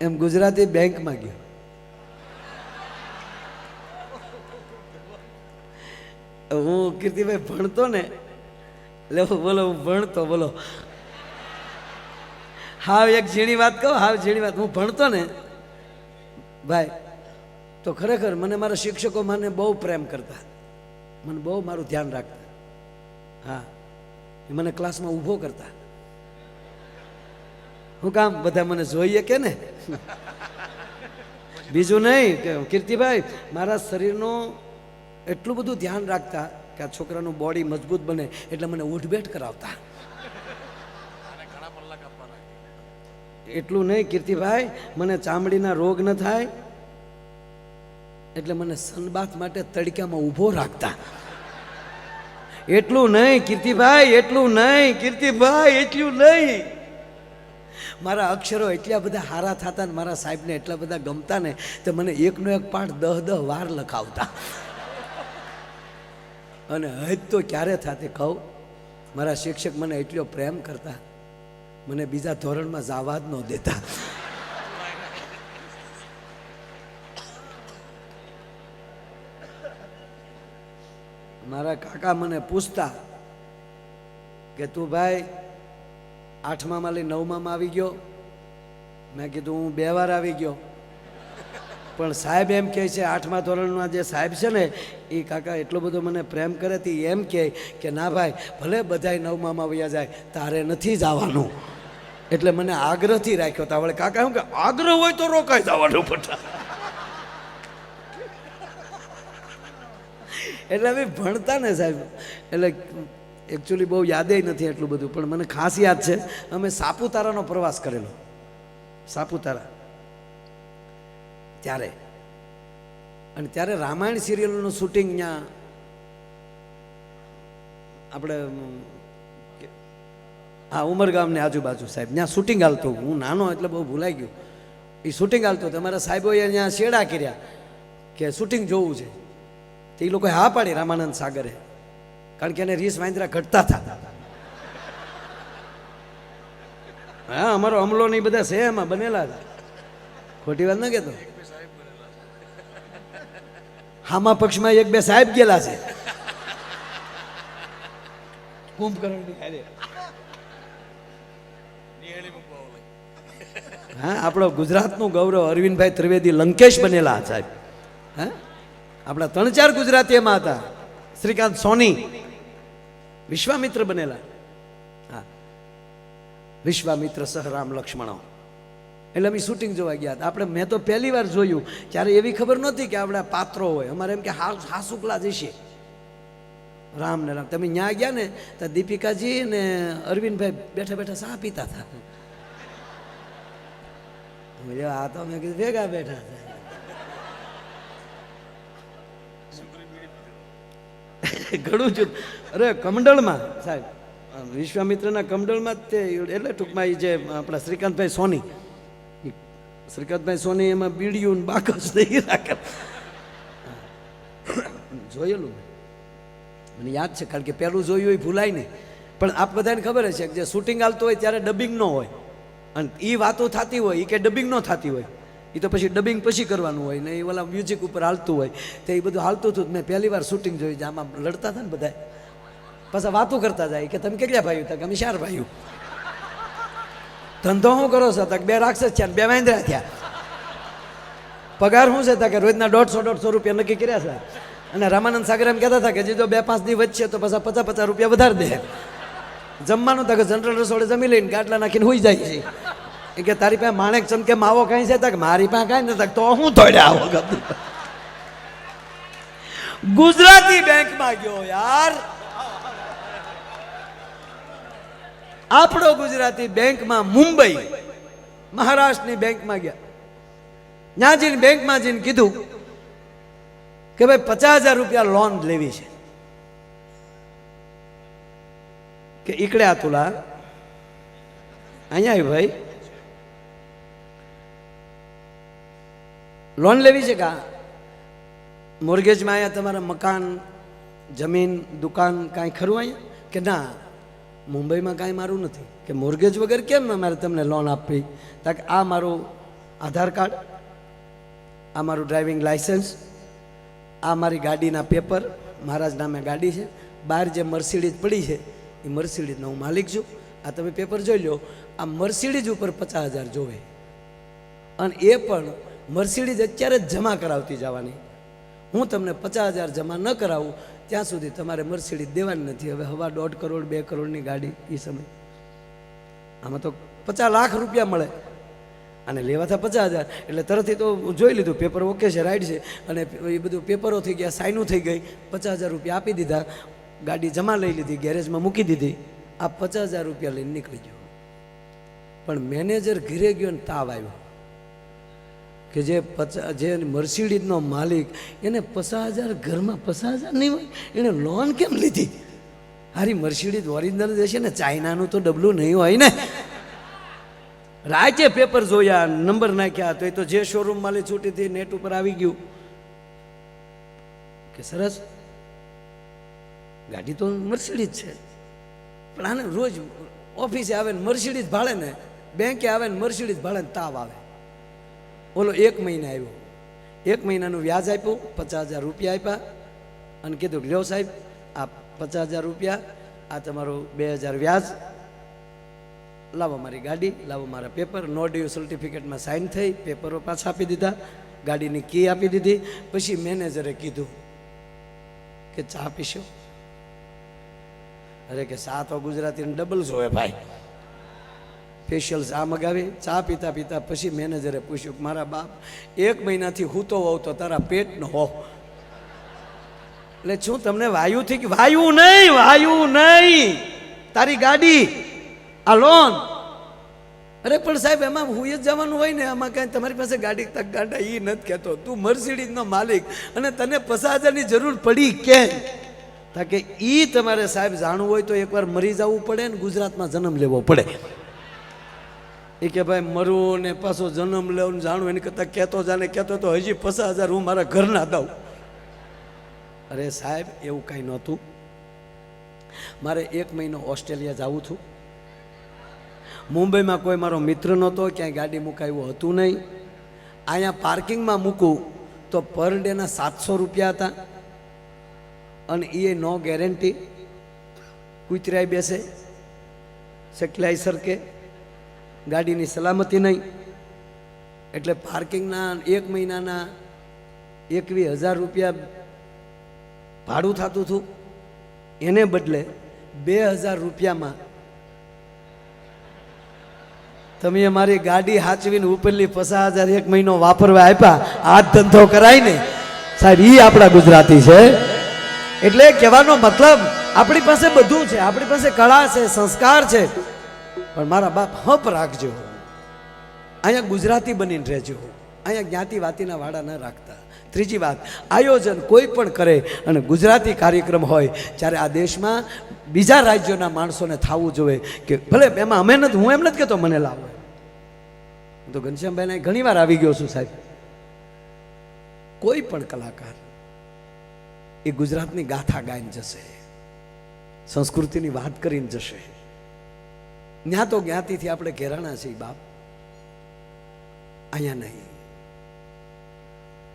એમ ગુજરાતી બેંકમાં ગયો. હું કીર્તિભાઈ ભણતો ને એટલે બોલો હું ભણતો બોલો. હાવ એક ઝીણી વાત કહું, હાવ ઝીણી વાત. હું ભણતો ને ભાઈ તો ખરેખર મને મારા શિક્ષકો મને બહુ પ્રેમ કરતા, મને બહુ મારું ધ્યાન રાખતા. હા, એ મને ક્લાસમાં ઊભો કરતા. હું કામ બધા મને જોઈએ કે ને, બીજું નહીં કે કીર્તિભાઈ મારા શરીરનું એટલું બધું ધ્યાન રાખતા કે આ છોકરાનું બોડી મજબૂત બને એટલે મને ઉઠબેઠ કરાવતા. એટલું નહીં કીર્તિભાઈ, મને ચામડીના રોગ ન થાય એટલે મને સનબાથ માટે તડકામાં ઊભો રાખતા. એટલું નહીં કીર્તિભાઈ, એટલું નહીં કીર્તિભાઈ, એટલું નહીં. મારા અક્ષરો એટલા બધા હારા થતા ને મારા સાહેબને એટલા બધા ગમતા ને તો મને એકનો એક પાઠ 10 વાર લખાવતા. અને હજ તો ક્યારે થતી કહું, મારા શિક્ષક મને એટલો પ્રેમ કરતા, મને બીજા ધોરણમાં જવા જ ન દેતા. મારા કાકા મને પૂછતા કે તું ભાઈ 8માં લઈ 9માં આવી ગયો? મેં કીધું હું 2 વાર આવી ગયો. પણ સાહેબ એમ કહે છે 8મા ધોરણના જે સાહેબ છે ને એ કાકા એટલો બધો મને પ્રેમ કરે તે એમ કહે કે ના ભાઈ ભલે બધાય 9માં વયા જાય તારે નથી જવાનું. એટલે મને આગ્રહથી રાખ્યો હતા. વળે કાકા શું કે આગ્રહ હોય તો રોકાઈ જવાનું પડતા. એટલે અમે ભણતા ને સાહેબ, એટલે એકચ્યુઅલી બહુ યાદે નથી એટલું બધું, પણ મને ખાસ યાદ છે અમે સાપુતારાનો પ્રવાસ કરેલો. સાપુતારા ત્યારે, અને ત્યારે રામાયણ સિરિયલનું શૂટિંગ ત્યાં આપણે હા ઉમરગામની આજુબાજુ સાહેબ ત્યાં શૂટિંગ હાલતું. હું નાનો એટલે બહુ ભૂલાઈ ગયું. એ શૂટિંગ હાલતું. તમારા સાહેબોએ ત્યાં શેડા કર્યા કે શૂટિંગ જોવું છે. તો એ લોકોએ હા પાડી રામાનંદ સાગરે, કારણ કે એને રીસ વાંદરા ઘટતા હતા. હા અમારો અમલો ને બધા છે એમાં બનેલા હતા, ખોટી વાત ન કહેતો. હામા પક્ષમાં 1-2 સાહેબ ગયેલા છે કુંભકર્ણની. હા આપણો ગુજરાતનું ગૌરવ અરવિંદભાઈ ત્રિવેદી લંકેશ બનેલા સાહેબ. હા આપણા 3-4 ગુજરાતી એમાં હતા. શ્રીકાંત સોની વિશ્વામિત્ર બનેલા. હા વિશ્વામિત્ર સહ રામ લક્ષ્મણો. એટલે અમે શૂટિંગ જોવા ગયા હતા. આપણે મેં તો પહેલી વાર જોયું, ત્યારે એવી ખબર નહોતી કે આપણા પાત્રો હોય. અમારે એમ કે હાસુકલા જશે રામ ને રામ. તમે ત્યાં ગયા ને તો દીપિકાજી ને અરવિંદભાઈ બેઠા બેઠા ચા પીતા હતા. આ તો મેં કીધું ભેગા બેઠા હતા. ઘણું જ. અરે કમંડળમાં સાહેબ, વિશ્વામિત્રના કમંડળમાં જ તે, એટલે ટૂંકમાં એ જે આપણા શ્રીકાંતભાઈ સોની, શ્રીકાંતભાઈ સોની એમાં બીડીયું બાકસ નહીં રાખે. જોયેલું મને યાદ છે, કારણ કે પહેલું જોયું એ ભૂલાય નહીં. પણ આપ બધાને ખબર છે કે જે શૂટિંગ હાલતું હોય ત્યારે ડબિંગ ન હોય, અને એ વાતો થતી હોય એ કે ડબિંગ ન થતી હોય, એ તો પછી ડબિંગ પછી કરવાનું હોય ને. એ ઓલા મ્યુઝિક ઉપર હાલતું હોય તો એ બધું હાલતું હતું. મેં પહેલી વાર શૂટિંગ જોયું, આમાં લડતા હતા ને બધા, પાછા વાતો કરતા જાય કે તમે કેટલા ભાઈઓ હતા? અમે 4 ભાઈઓ. ધંધો શું કરો છો? તક 2 રાક્ષસ છે 2 વાંદરા થયા. પગાર શું છે? તા કે રોજના 150-150 રૂપિયા નક્કી કર્યા છે. અને રામાનંદ સાગર એમ કહેતા હતા કે જે જો 2-5 દી વચ્ચે તો પાછા 50-50 રૂપિયા વધારે દે. જમવાનું તક જનરલ રસોડે જમી લઈને ગાટલા નાખીને હોઈ જાય છે. એ કે તારી પાસે માણેક ચમકે માવો કઈ છે? તક મારી પાસે કાંઈ નથી. તો હું તોડ્યા આવો. ગુજરાતી બેંકમાં ગયો યાર, આપણો ગુજરાતી બેંકમાં. મુંબઈ મહારાષ્ટ્રની બેંકમાં ગયા. ત્યાં જઈને બેંકમાં જઈને કીધું કે ભાઈ 50,000 રૂપિયા લોન લેવી છે. કે ઈકડે આ તુલા અહીંયા ભાઈ લોન લેવી છે. કા મોર્ગેજમાં અહીંયા તમારા મકાન જમીન દુકાન કાંઈ ખરું અહીંયા? કે ના મુંબઈમાં કાંઈ મારું નથી. કે મોર્ગેજ વગર કેમ અમારે તમને લોન આપવી? તાકે આ મારું આધાર કાર્ડ, આ મારું ડ્રાઇવિંગ લાઇસન્સ, આ મારી ગાડીના પેપર, મારા જ નામે ગાડી છે, બહાર જે મર્સિડીઝ પડી છે એ મર્સિડીઝનો હું માલિક છું. આ તમે પેપર જોઈ લો, આ મર્સિડીઝ ઉપર 50,000 જોવે, અને એ પણ મર્સિડીઝ અત્યારે જ જમા કરાવતી જવાની. હું તમને 50,000 જમા ન કરાવું ત્યાં સુધી તમારે મર્સિડીઝ દેવાની નથી. હવે 1.5 કરોડ 2 કરોડની ગાડી એ સમય, આમાં તો 50 લાખ રૂપિયા મળે અને લેવા હતા 50,000. એટલે તરતથી તો જોઈ લીધું પેપર ઓકે છે, રાઈટ છે, અને એ બધું પેપરો થઈ ગયા, સાઈનું થઈ ગઈ, 50,000 રૂપિયા આપી દીધા, ગાડી જમા લઈ લીધી, ગેરેજમાં મૂકી દીધી. આ 50,000 રૂપિયા લઈને નીકળી ગયો. પણ મેનેજર ઘરે ગયો ને તાવ આવ્યો કે જે મર્સિડીઝનો માલિક, એને 50,000 ઘરમાં 50,000 નહીં હોય, એને લોન કેમ લીધી? હારી મર્સિડીઝ ઓરિજિનલ જશે ને, ચાઇનાનું તો ડબલું નહીં હોય ને. રાજે પેપર જોયા, નંબર નાખ્યા, તો જે શોરૂમ માલી છૂટી હતી નેટ ઉપર આવી ગયું કે સરસ ગાડી તો મર્સિડીઝ છે, પણ આને રોજ ઓફિસે આવે ને મર્સિડીઝ ભાડે ને, બેંકે આવે ને મર્સિડીઝ ભાડે ને તાવ આવે. ઓલો 1 મહિને આવ્યો, 1 મહિનાનું વ્યાજ આપ્યું, 50,000 રૂપિયા આપ્યા અને કીધું લ્યો સાહેબ આ 50,000 રૂપિયા, આ તમારું 2,000 વ્યાજ, લાવો મારી ગાડી, લાવો મારા પેપર. નો ડ્યુ સર્ટિફિકેટમાં સાઇન થઈ, પેપરો પાછા આપી દીધા, ગાડીની કી આપી દીધી. પછી મેનેજરે કીધું કે ચા પીશો? અરે કે ચા તો ગુજરાતીને ડબલ જોવે ભાઈ. સ્પેશિયલ ચા મગાવી, ચા પીતા પીતા પછી મેનેજરે પૂછ્યું કે મારા બાપ 1 મહિનાથી હૂતો હોવ તો તારા પેટનો હોવ, એટલે શું તમને વાયુથી? વાયુ નહીં, તારી ગાડી, આ લોન. અરે પણ સાહેબ એમાં હુઈ જ જવાનું હોય ને, આમાં કાંઈ તમારી પાસે ગાડી તક ગાડા એ નથી કહેતો. તું મર્સિડીઝનો માલિક અને તને 50,000ની જરૂર પડી કેમ? તાકે એ તમારે સાહેબ જાણવું હોય તો એકવાર મરી જવું પડે ને ગુજરાતમાં જન્મ લેવો પડે. એ કે ભાઈ મરવું ને પાછો જન્મ લેવું જાણવું એની કરતાં કહેતો કહેતો તો હજી 50,000 હું મારા ઘરના દઉં. અરે સાહેબ એવું કાંઈ નહોતું. મારે 1 મહિનો ઓસ્ટ્રેલિયા જવું હતું. મુંબઈમાં કોઈ મારો મિત્ર નહોતો, ક્યાંય ગાડી મુકાયું હતું નહીં. અહીંયા પાર્કિંગમાં મૂકું તો પર ડેના 700 રૂપિયા હતા, અને એ નો ગેરંટી. કૂતરાય બેસે, સેકલાઈ સરકે, ગાડીની સલામતી નહીં. એટલે પાર્કિંગના 1 મહિનાના 21,000 રૂપિયા ભાડું થતું હતું. એને બદલે 2,000 રૂપિયામાં તમે અમારી ગાડી હાચવીને ઉપરલી 50,000 1 મહિનો વાપરવા આપ્યા. આ ધંધો કરાય ને સાહેબ, એ આપણા ગુજરાતી છે. એટલે કહેવાનો મતલબ આપણી પાસે બધું છે, આપણી પાસે કળા છે, સંસ્કાર છે, પણ મારા બાપ હપ રાખજો. અહીંયા ગુજરાતી બનીને રહેજો, અહીંયા જ્ઞાતિ વાતીના વાડા ન રાખતા. ત્રીજી વાત, આયોજન કોઈ પણ કરે અને ગુજરાતી કાર્યક્રમ હોય ત્યારે આ દેશમાં બીજા રાજ્યોના માણસોને થવું જોઈએ કે ભલે એમાં અમે નથી, હું એમ નથી કહેતો મને લાવો. હું તો ઘનશ્યામભાઈને ઘણી વાર આવી ગયો છું સાહેબ. કોઈ પણ કલાકાર એ ગુજરાતની ગાથા ગાઈને જશે, સંસ્કૃતિની વાત કરીને જશે. જ્ઞાતો જ્ઞાતિથી આપણે ઘેરાણા છીએ બાપ, અહીંયા નહીં.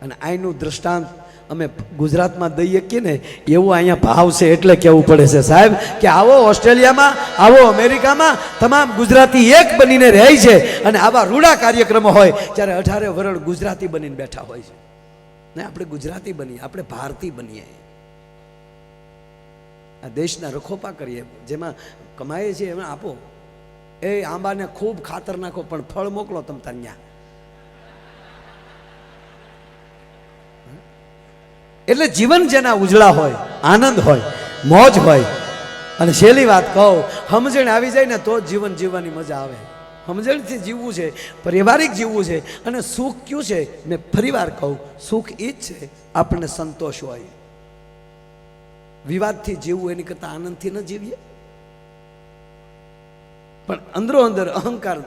અને અહીંનું દ્રષ્ટાંત અમે ગુજરાતમાં દઈએ કે ને એવું અહીંયા ભાવ છે એટલે કહેવું પડે છે સાહેબ કે આવો ઓસ્ટ્રેલિયામાં, આવો અમેરિકામાં તમામ ગુજરાતી એક બનીને રહે છે, અને આવા રૂડા કાર્યક્રમો હોય ત્યારે 18 વરણ ગુજરાતી બનીને બેઠા હોય છે. ને આપણે ગુજરાતી બનીએ, આપણે ભારતીય બનીએ, આ દેશના રખોપા કરીએ, જેમાં કમાઈએ છીએ એમાં આપો. એ આંબાને ખૂબ ખાતર નાખો પણ ફળ મોકલો તમ ત્યાં. એટલે જીવન જેના ઉજળા હોય, આનંદ હોય, મોજ હોય. અને છેલ્લી વાત કહું, સમજણ આવી જાય ને તો જીવન જીવવાની મજા આવે. સમજણથી જીવવું છે, પારિવારિક જીવવું છે. અને સુખ કયું છે? મેં ફરીવાર કહું, સુખ એ જ છે આપણને સંતોષ હોય. વિવાદથી જીવવું એની કરતાં આનંદથી ન જીવીએ? પણ અંદરો અંદર અહંકાર,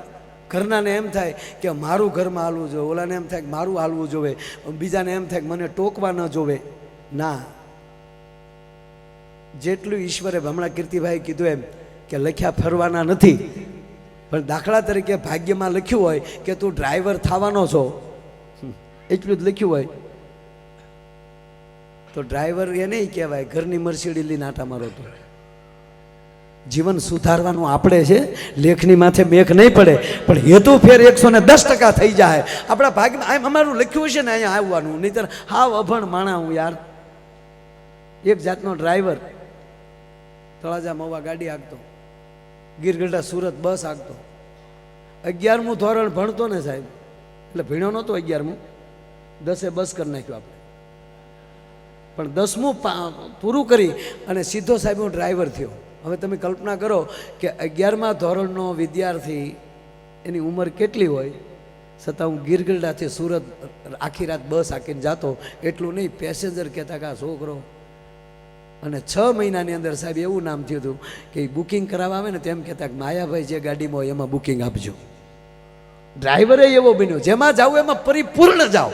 ઘરનાને એમ થાય કે મારું ઘરમાં હાલવું જોઈએ, ઓલાને એમ થાય કે મારું હાલવું જોઈએ, બીજાને એમ થાય કે મને ટોકવા ન જોવે. ના, જેટલું ઈશ્વરે હમણાં કીર્તિભાઈ કીધું એમ કે લખ્યા ફરવાના નથી, પણ દાખલા તરીકે ભાગ્યમાં લખ્યું હોય કે તું ડ્રાઈવર થવાનો છો, એટલું જ લખ્યું હોય તો ડ્રાઈવર એ નહીં કહેવાય ઘરની મર્સિડીઝ લઈને આટા મારો તો. જીવન સુધારવાનું આપણે છે, લેખની માથે મેઘ નહીં પડે, પણ હેતુ ફેર 110% થઈ જાય. આપણા ભાગ્યમાં આમ અમારું લખ્યું છે ને અહીંયા આવવાનું, નહીંતર હાવ અભણ માણા હું યાર. એક જાતનો ડ્રાઈવર તળાજા મવા ગાડી હાંકતો, ગીરગઢડા સુરત બસ હાંકતો, 11મું ધોરણ ભણતો ને સાહેબ, એટલે ભણ્યો નહોતો 11મું, 10એ બસ કરી નાખ્યું આપણે, પણ 10મું પૂરું કરી અને સીધો સાહેબ હું ડ્રાઈવર થયો. હવે તમે કલ્પના કરો કે 11મા ધોરણનો વિદ્યાર્થી એની ઉંમર કેટલી હોય, છતાં હું ગીરગઢડાથી સુરત આખી રાત બસ હાંકીને જાતો. એટલું નહીં, પેસેન્જર કહેતા કે આ છોકરો. અને 6 મહિનાની અંદર સાહેબ એવું નામ થયું હતું કે બુકિંગ કરાવવા આવે ને તેમ કહેતા કે માયાભાઈ જે ગાડીમાં હોય એમાં બુકિંગ આપજો. ડ્રાઈવરે એવો બન્યો, જેમાં જાવ એમાં પરિપૂર્ણ જાઓ.